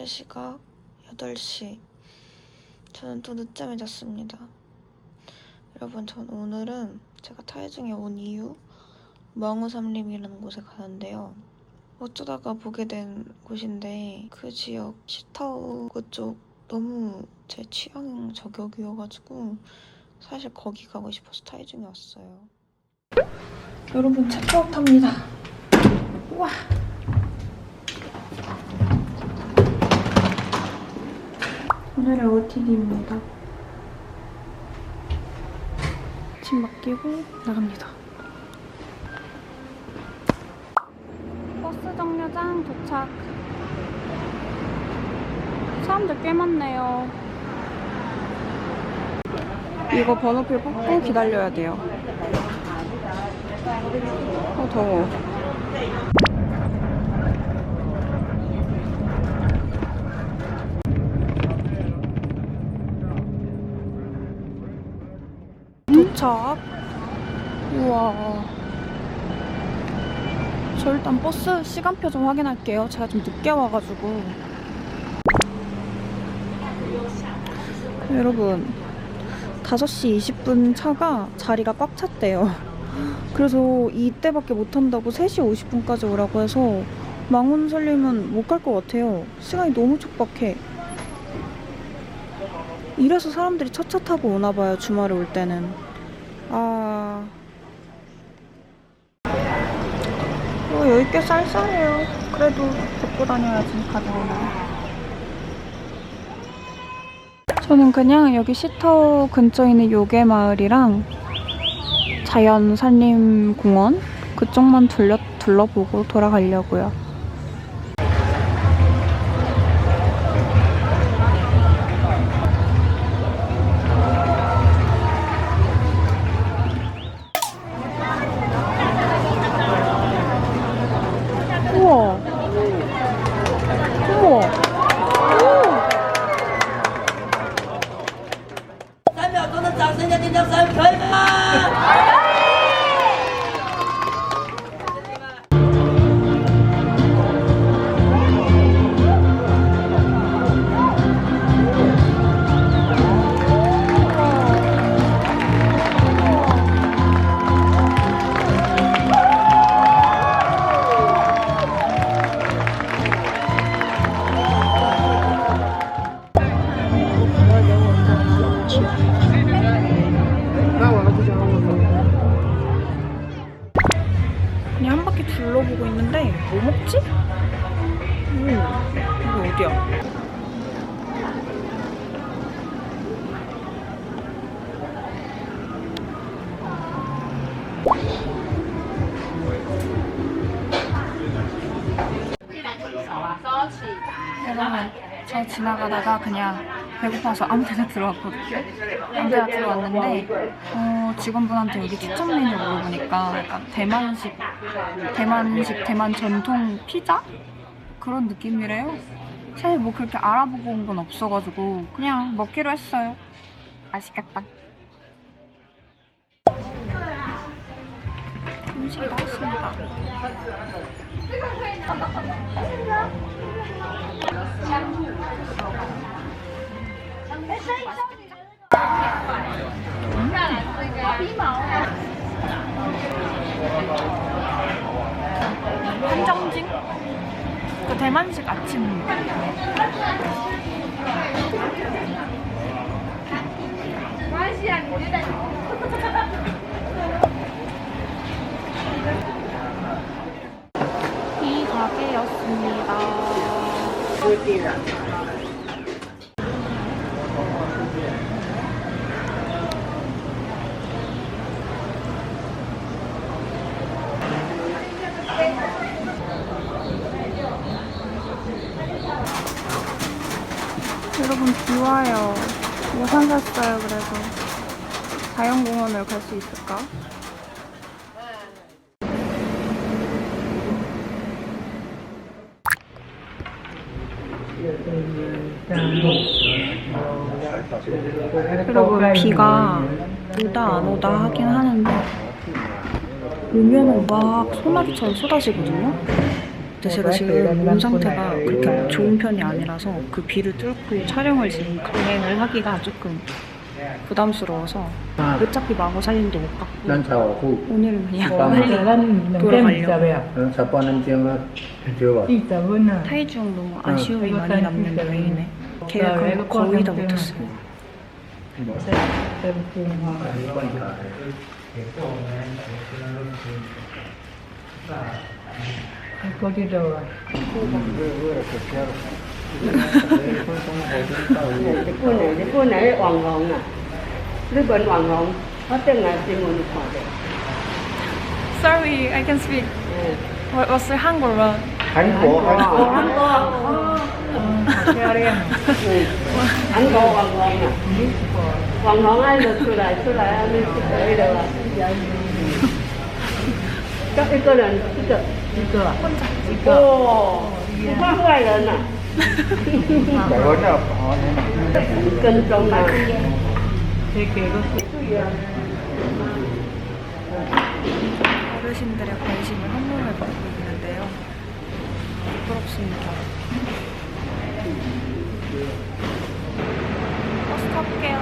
시각 8시. 저는 또 늦잠을 잤습니다. 여러분, 전 오늘은 제가 타이중에 온 이유 망우삼림이라는 곳에 가는데요. 어쩌다가 보게 된 곳인데 그 지역 시타오 그쪽 너무 제 취향 저격이어가지고 사실 거기 가고 싶어서 타이중에 왔어요. 여러분, 체크아웃합니다. 우와! 오늘의 OOTD입니다. 짐 맡기고 나갑니다. 버스 정류장 도착. 사람들 꽤 많네요. 이거 번호표 뽑고 기다려야 돼요. 더워. 도착. 우와. 저 일단 버스 시간표 좀 확인할게요. 제가 좀 늦게 와가지고. 여러분, 5시 20분 차가 자리가 꽉 찼대요. 그래서 이때밖에 못 한다고 3시 50분까지 오라고 해서 망원설림은 못 갈 것 같아요. 시간이 너무 촉박해. 이래서 사람들이 첫차 타고 오나봐요, 주말에 올 때는. 여기 꽤 쌀쌀해요. 그래도 벗고 다녀야지, 가져오면. 저는 그냥 여기 시타오 근처에 있는 요괴마을이랑 자연산림공원 그쪽만 둘러보고 돌아가려고요. 우와. 어머. 그냥 한 바퀴 둘러보고 있는데 뭐 먹지? 이거 어디야? 여러분, 저 지나가다가 그냥 배고파서 아무 데나 들어왔거든요. 아무 데나 들어왔는데 직원분한테 여기 추천 메뉴 물어보니까 약간 대만 전통 피자? 그런 느낌이래요. 사실 뭐 그렇게 알아보고 온 건 없어가지고 그냥 먹기로 했어요. 맛있겠다. 음식이 나왔습니다. 한정징? 그 대만식 아침. 이 가게였습니다. 여러분, 비 와요. 우산 샀어요. 그래서 자연공원을 갈 수 있을까? 여러분, 비가 오다 안 오다 하긴 하는데 오면은 막 소나기처럼 쏟아지거든요. 근데 근데 제가 지금 몸 상태가 그렇게 좋은 편이 아니라서 그 비를 뚫고 촬영을 지금 강행을 하기가 조금 부담스러워서 어차피 마고 살림도 못 갔고 난 자고 오늘은 그냥 아, 빨리 돌아가려고. 자빠는 지역은 들어와. 타이중 너무 아쉬움이 많이 남는 여행이네. 계획한 거 거의 다 못했어요. Cô này hoàng hồn à, đứa bên hoàng hồn, hết tên là tìm người khỏi đấy. Sorry, I can speak. What's the 한국어? 한국 Anh cô hoàng hồn à, hoàng hồn ai được xuôi lại anh đi đây đâu à? Các cái cơ lần 이거. 오, 한국아이는 아. 대원아 끈좀 어르신들의 관심을 한몸에 받고 있는데요. 부럽습니다. 버스 타볼게요.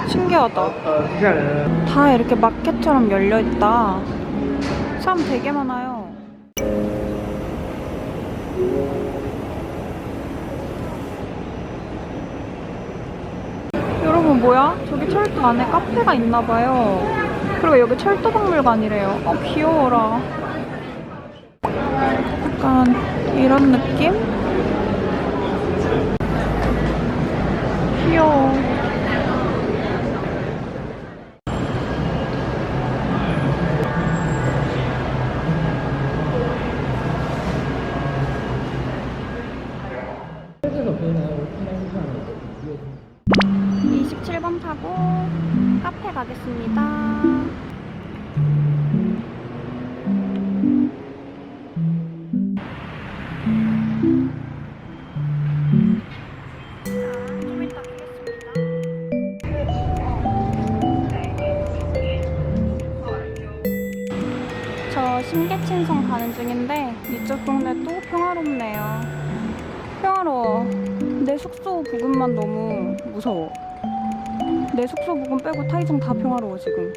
신기하다. 다 이렇게 마켓처럼 열려있다. 사람 되게 많아요. 여러분 뭐야? 저기 철도 안에 카페가 있나봐요. 그리고 여기 철도박물관이래요. 귀여워라. 약간 이런 느낌? 귀여워. 타고 카페 가겠습니다. 좀 이따 보겠습니다. 저 심계친성 가는 중인데 이쪽 동네 또 평화롭네요. 평화로워. 내 숙소 부근만 너무 무서워. 내 숙소 부근 빼고 타이중 다 평화로워 지금.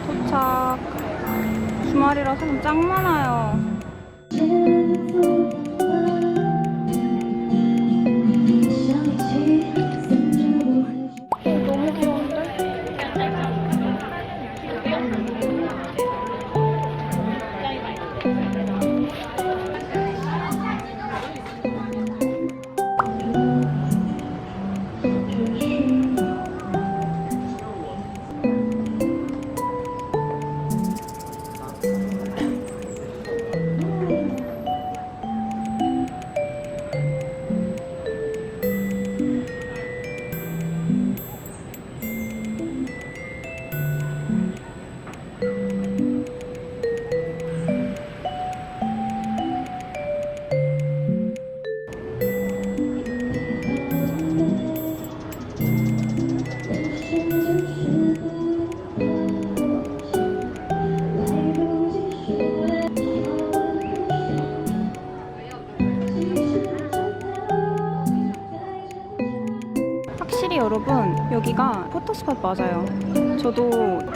도착. 주말이라 사람 짱 많아요. 너무 귀여운데? 확실히 여러분 여기가 포토스팟 맞아요. 저도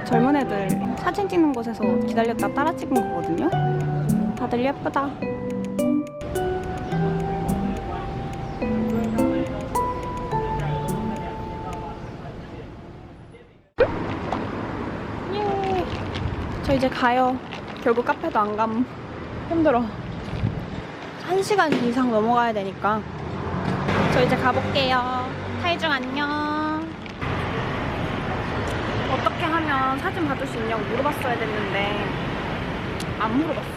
젊은 애들 사진 찍는 곳에서 기다렸다 따라 찍은 거거든요. 다들 예쁘다. 예. 저 이제 가요. 결국 카페도 안 감. 힘들어. 1시간 이상 넘어가야 되니까. 저 이제 가볼게요. 타이중 안녕. 어떻게 하면 사진 받을 수 있냐고 물어봤어야 됐는데 안 물어봤어.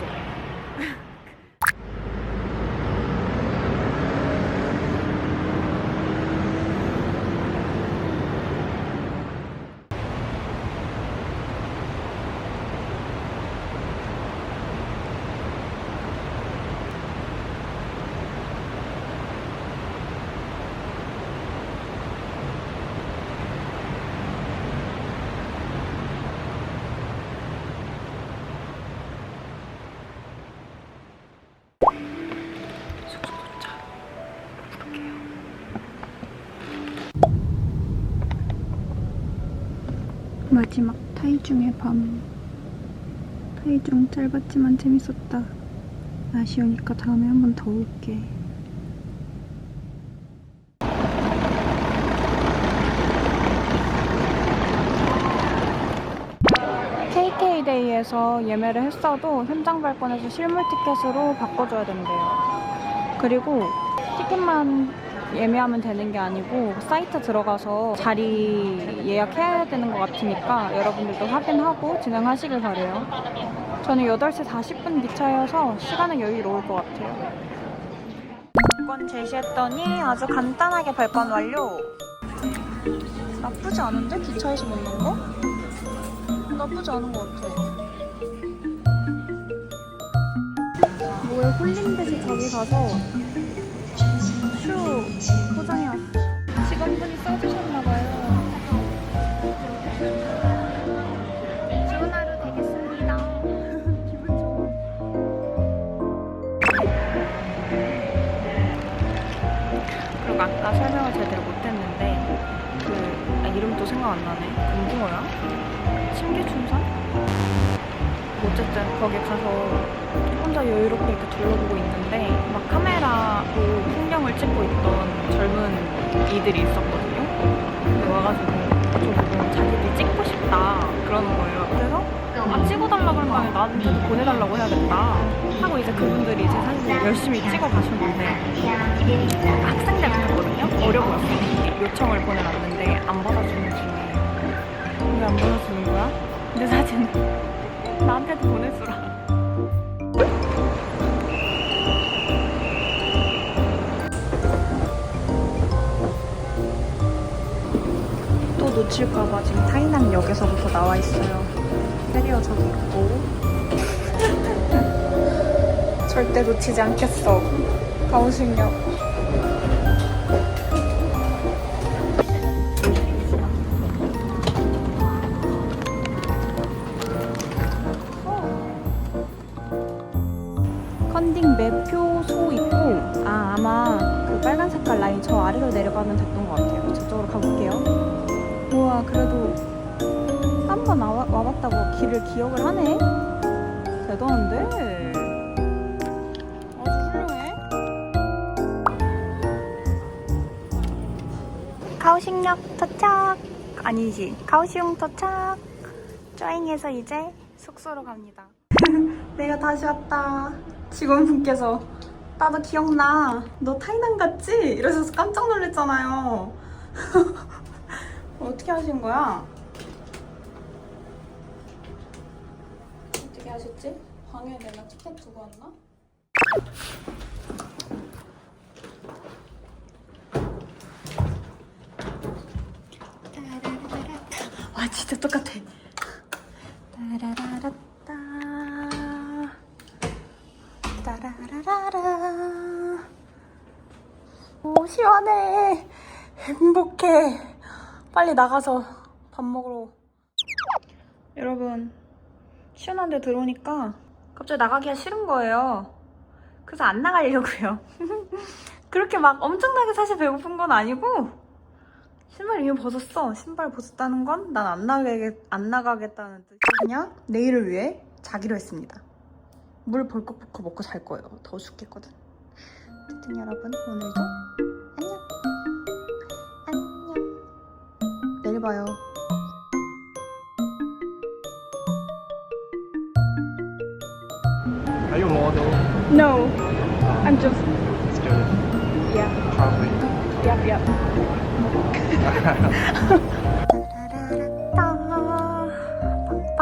마지막 타이중의 밤. 타이중 짧았지만 재밌었다. 아쉬우니까 다음에 한 번 더 올게. KK데이에서 예매를 했어도 현장 발권에서 실물 티켓으로 바꿔줘야 된대요. 그리고 티켓만 예매하면 되는 게 아니고 사이트 들어가서 자리 예약해야 되는 것 같으니까 여러분들도 확인하고 진행하시길 바래요. 저는 8시 40분 기차여서 시간은 여유로울 것 같아요. 발권 제시했더니 아주 간단하게 발권 완료. 나쁘지 않은데? 기차에서 먹는 거? 나쁘지 않은 것 같아. 뭐에 홀린 듯이 저기 가서 슈 포장해 왔어. 직원분이 써주셨나봐요. 좋은 하루 되겠습니다. 기분 좋아. 그리고 아까 설명을 제대로 못했는데 이름도 생각 안 나네. 금붕어야? 심기춘산? 어쨌든 거기 가서 혼자 여유롭게 이렇게 둘러보고 있는데 막 카메라로 풍경을 찍고 있던 젊은 이들이 있었거든요. 근데 와가지고 저보고 자기들 찍고 싶다 그러는 거예요. 그래서 찍어달라고 그런 거 아니라 나한테도 보내달라고 해야겠다 하고 이제 그분들이 제 사진을 열심히 찍어 가셨는데 학생들 같았거든요. 어려 보였어요. 요청을 보내놨는데 안 받아주는 중에 왜 안 받아주는 거야? 내 사진 나한테도 보내주라. 또 놓칠까봐 지금 타이난역에서부터 나와 있어요. 캐리어 저기 있고. 절대 놓치지 않겠어. 가오슝역. 컨딩 매표소 있고 아마 그 빨간 색깔 라인 저 아래로 내려가면 됐던 것 같아요. 저쪽으로 가볼게요. 우와 그래도 한 번 와봤다고 길을 기억을 하네? 대단한데? 아주 훌륭해. 가오슝역 도착! 아니지 가오슝 도착! 쪼잉해서 이제 숙소로 갑니다. 내가 다시 왔다. 직원분께서 나도 기억나. 너 타이난 갔지? 이러셔서 깜짝 놀랐잖아요. 어떻게 하신 거야? 어떻게 하셨지? 방에 내가 티켓 두고 왔나? 와 진짜 똑같아. 따라라라따 따라라라라. 오 시원해. 행복해. 빨리 나가서 밥 먹으러. 여러분 시원한데 들어오니까 갑자기 나가기가 싫은 거예요. 그래서 안 나가려고요. 그렇게 막 엄청나게 사실 배고픈 건 아니고 신발 이미 벗었어. 신발 벗었다는 건 난 안 나가겠다는 뜻. 그냥 내일을 위해 자기로 했습니다. 물 벌컥벌컥 먹고 잘 거예요. 더워 죽겠거든. 어쨌든 여러분 오늘도 안녕. 안녕. 내일 봐요. Are you a model? No, I'm just Student? yeah. Traveling? Yep, yep. 빵빵